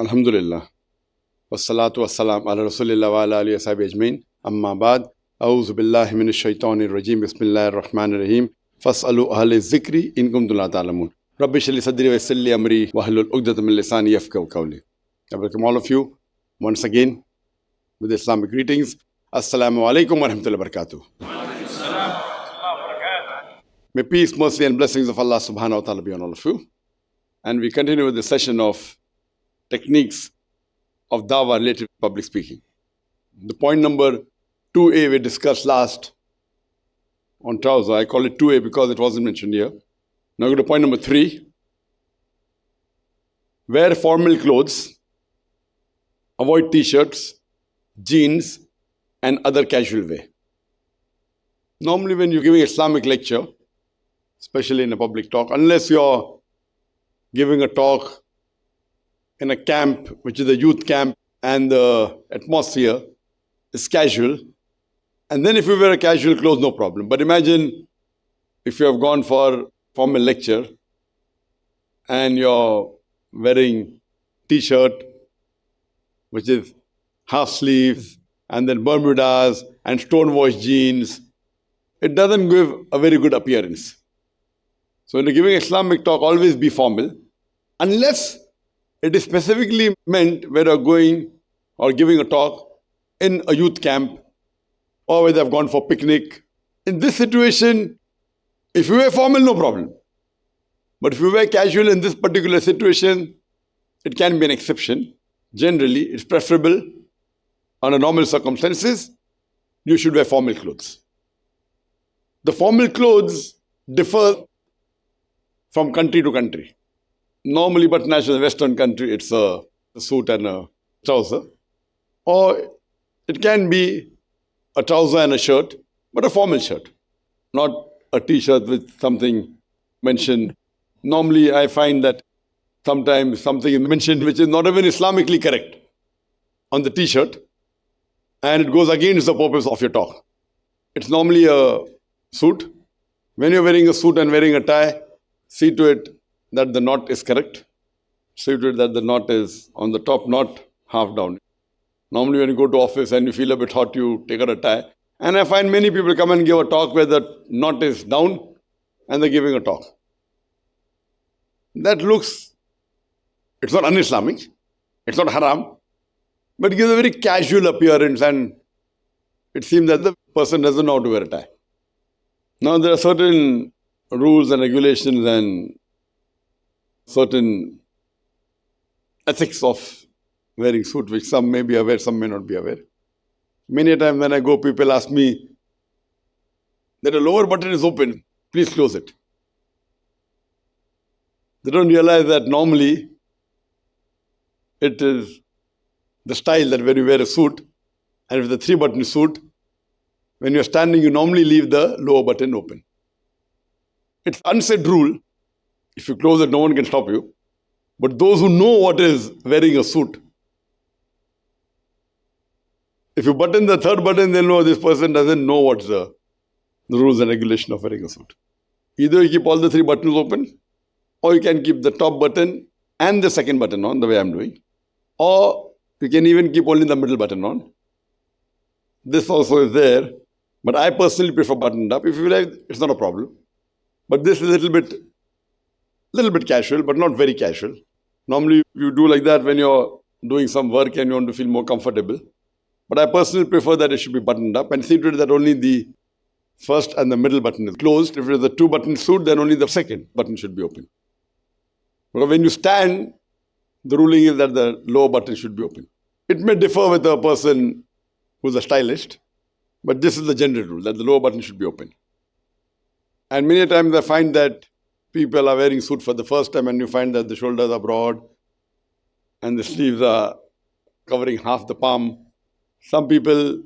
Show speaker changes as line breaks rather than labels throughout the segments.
Alhamdulillah. Wassalatu wassalam ala rasulillah wa ala alihi wa sahbihi ajmain. Amma ba'd. A'udhu billahi minash shaitanir rajim. Bismillahir rahmanir rahim. Fas'alu ahli zikri in kuntum la ta'lamun. Rabbi shrah li sadri wa yassir li amri wahlul 'uqdatam min lisani yafqahu qawli. I welcome all of you once again with Islamic greetings. Assalamu alaikum wa rahmatullahi wa barakatuh. May peace, mercy and blessings of Allah subhanahu wa ta'ala be on all of you. And we continue with the session of techniques of dawah related to public speaking. The point number 2A we discussed last on trouser. I call it 2A because it wasn't mentioned here. Now go to point number 3. Wear formal clothes. Avoid t-shirts, jeans and other casual wear. Normally when you're giving Islamic lecture, especially in a public talk, unless you're giving a talk in a camp, which is a youth camp, and the atmosphere is casual. And then if you wear a casual clothes, no problem. But imagine if you have gone for formal lecture and you're wearing t-shirt, which is half sleeves, and then Bermudas and stone-washed jeans. It doesn't give a very good appearance. So when you're giving Islamic talk, always be formal, unless it is specifically meant where you're going or giving a talk in a youth camp or where they've gone for picnic. In this situation, if you wear formal, no problem. But if you wear casual in this particular situation, it can be an exception. Generally, it's preferable under normal circumstances, you should wear formal clothes. The formal clothes differ from country to country. Normally, but naturally, in the Western country, it's a suit and a trouser. Or it can be a trouser and a shirt, but a formal shirt, not a t-shirt with something mentioned. Normally, I find that sometimes something is mentioned which is not even Islamically correct on the t-shirt, and it goes against the purpose of your talk. It's normally a suit. When you're wearing a suit and wearing a tie, see to it that the knot is correct. See to it that the knot is on the top, not half down. Normally when you go to office and you feel a bit hot, you take out a tie. And I find many people come and give a talk where the knot is down and they're giving a talk. That looks, it's not un-Islamic, it's not haram, but it gives a very casual appearance and it seems that the person doesn't know how to wear a tie. Now there are certain rules and regulations and certain ethics of wearing suit, which some may be aware, some may not be aware. Many a time when I go, people ask me that a lower button is open, please close it. They don't realize that normally it is the style that when you wear a suit, and if it's a 3-button suit, when you're standing, you normally leave the lower button open. It's unsaid rule. If you close it, no one can stop you. But those who know what is wearing a suit, if you button the 3rd button, they'll know this person doesn't know what's the rules and regulation of wearing a suit. Either you keep all the 3 buttons open, or you can keep the top button and the 2nd button on, the way I'm doing. Or you can even keep only the middle button on. This also is there, but I personally prefer buttoned up. If you like, it's not a problem. But this is a little bit casual, but not very casual. Normally you do like that when you're doing some work and you want to feel more comfortable. But I personally prefer that it should be buttoned up and see to it that only the first and the middle button is closed. If it is a 2-button suit, then only the 2nd button should be open. But when you stand, the ruling is that the lower button should be open. It may differ with a person who's a stylist, but this is the general rule, that the lower button should be open. And many times I find that people are wearing suit for the first time and you find that the shoulders are broad and the sleeves are covering half the palm. Some people,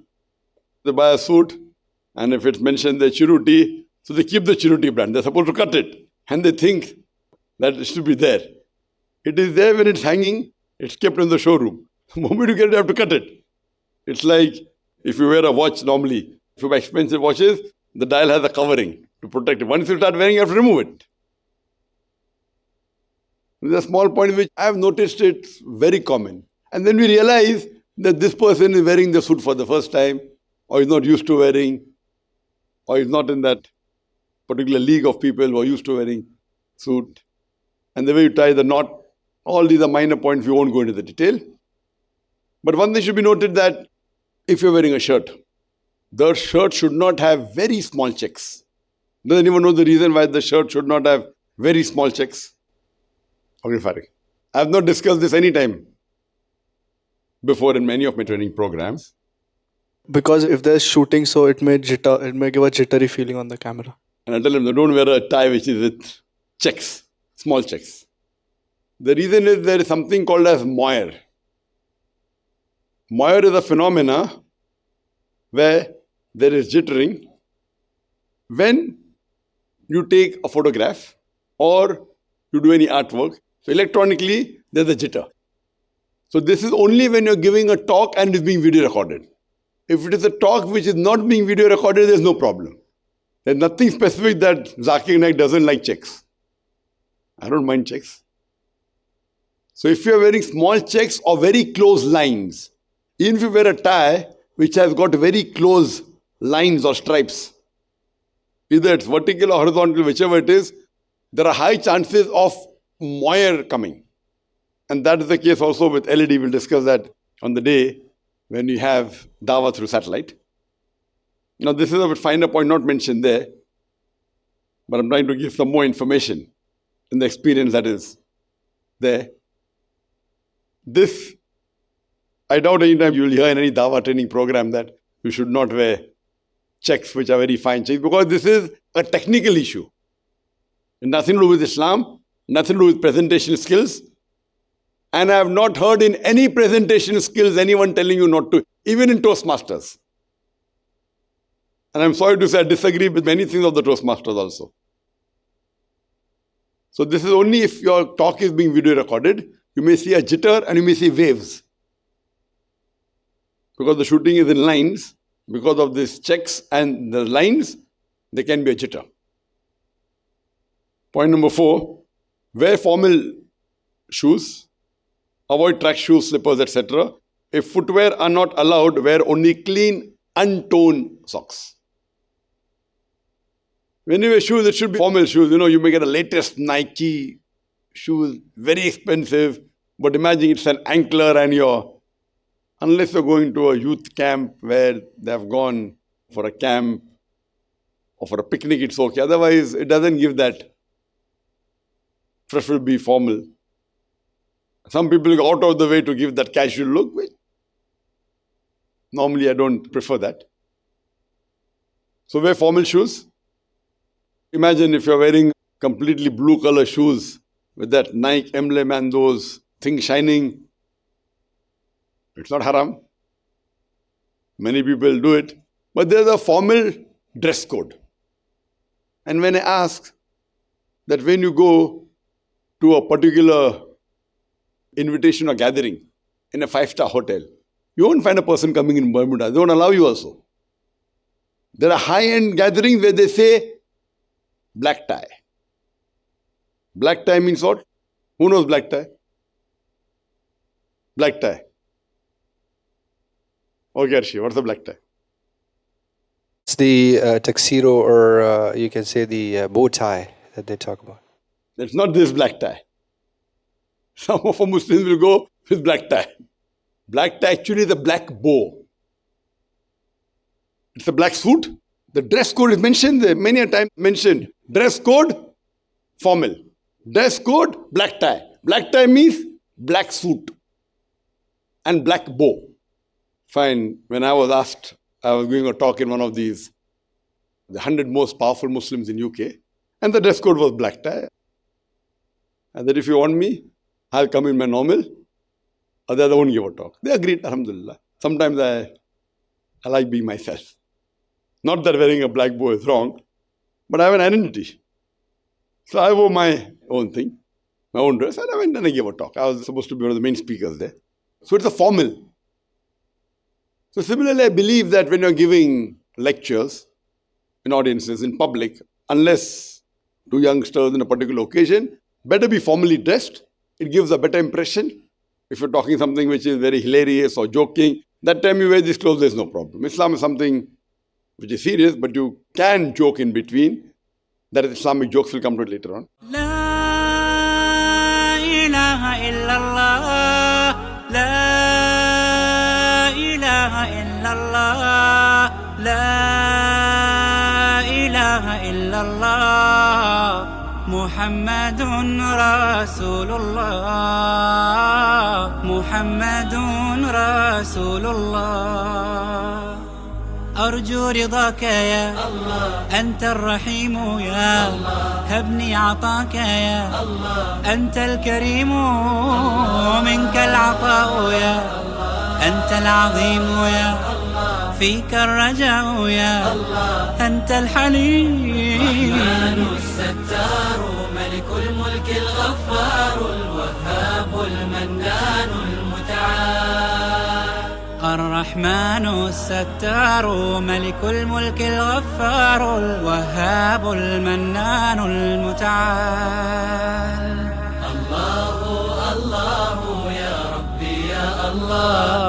they buy a suit and if it's mentioned the Chiruti, so they keep the Chiruti brand. They're supposed to cut it and they think that it should be there. It is there when it's hanging, it's kept in the showroom. The moment you get it, you have to cut it. It's like if you wear a watch normally, if you buy expensive watches, the dial has a covering to protect it. Once you start wearing, you have to remove it. There's a small point which I have noticed it's very common. And then we realize that this person is wearing the suit for the first time, or is not used to wearing, or is not in that particular league of people who are used to wearing suit. And the way you tie the knot, all these are minor points, we won't go into the detail. But one thing should be noted, that if you're wearing a shirt, the shirt should not have very small checks. Does anyone know the reason why the shirt should not have very small checks? Okay, Farid. I have not discussed this any time before in many of my training programs.
Because if there's shooting, so it may give a jittery feeling on the camera.
And I tell them, don't wear a tie which is with checks, small checks. The reason is there is something called as moire. Moire is a phenomena where there is jittering when you take a photograph or you do any artwork. So electronically, there's a jitter. So this is only when you're giving a talk and it's being video recorded. If it is a talk which is not being video recorded, there's no problem. There's nothing specific that Zakir Naik doesn't like checks. I don't mind checks. So if you're wearing small checks or very close lines, even if you wear a tie which has got very close lines or stripes, either it's vertical or horizontal, whichever it is, there are high chances of moire coming. And that is the case also with LED. We'll discuss that on the day when you have dawah through satellite. Now this is a finer point not mentioned there, but I'm trying to give some more information in the experience that is there. This, I doubt any time you will hear in any dawah training program that you should not wear checks which are very fine checks, because this is a technical issue. Nothing to do with Islam, nothing to do with presentation skills. And I have not heard in any presentation skills anyone telling you not to, even in Toastmasters. And I'm sorry to say I disagree with many things of the Toastmasters also. So this is only if your talk is being video recorded. You may see a jitter and you may see waves. Because the shooting is in lines, because of these checks and the lines, there can be a jitter. Point number 4, wear formal shoes. Avoid track shoes, slippers, etc. If footwear are not allowed, wear only clean, untoned socks. When you wear shoes, it should be formal shoes. You may get a latest Nike shoes, very expensive, but imagine it's an ankler and unless you're going to a youth camp where they have gone for a camp or for a picnic, it's okay. Otherwise, it doesn't give that. Preferably formal. Some people go out of the way to give that casual look. Normally, I don't prefer that. So wear formal shoes. Imagine if you're wearing completely blue color shoes with that Nike emblem and those things shining. It's not haram. Many people do it. But there's a formal dress code. And when I ask that when you go to a particular invitation or gathering in a 5-star hotel, you won't find a person coming in Bermuda. They won't allow you also. There are high-end gatherings where they say black tie. Black tie means what? Who knows black tie? Black tie. Okay, Arshi, what's the black tie?
It's the tuxedo, or you can say the bow tie that they talk about.
It's not this black tie. Some of our Muslims will go with black tie. Black tie actually is a black bow. It's a black suit. The dress code is mentioned there, many a time mentioned. Dress code, formal. Dress code, black tie. Black tie means black suit and black bow. Fine. When I was asked, I was going to talk in one of these, the 100 most powerful Muslims in UK, and the dress code was black tie. And that if you want me, I'll come in my normal, otherwise I won't give a talk. They agreed, alhamdulillah. Sometimes I like being myself. Not that wearing a black bow is wrong, but I have an identity. So I wore my own thing, my own dress, and I went and I gave a talk. I was supposed to be one of the main speakers there. So it's a formal. So similarly, I believe that when you're giving lectures in audiences, in public, unless to youngsters in a particular occasion, better be formally dressed it gives a better impression. If you're talking something which is very hilarious or joking, that time you wear these clothes, there's no problem. Islam is something which is serious, but you can joke in between. That is Islamic jokes, will come to it later on.
La ilaha illallah, la ilaha illallah, la ilaha illallah, Muhammadun Rasulullah, Muhammadun Rasulullah. أرجو رضاك يا الله، أنت الرحيم يا الله، هبني عطاك يا الله، أنت الكريم منك العطاء يا الله، أنت العظيم يا الله، فيك الرجاء يا الله، أنت الحليم الرحمن الستار ملك الملك الغفار الوهاب المنان المتعال. الرحمن الستار ملك الملك الغفار الوهاب المنان المتعال. الله الله يا ربي يا الله،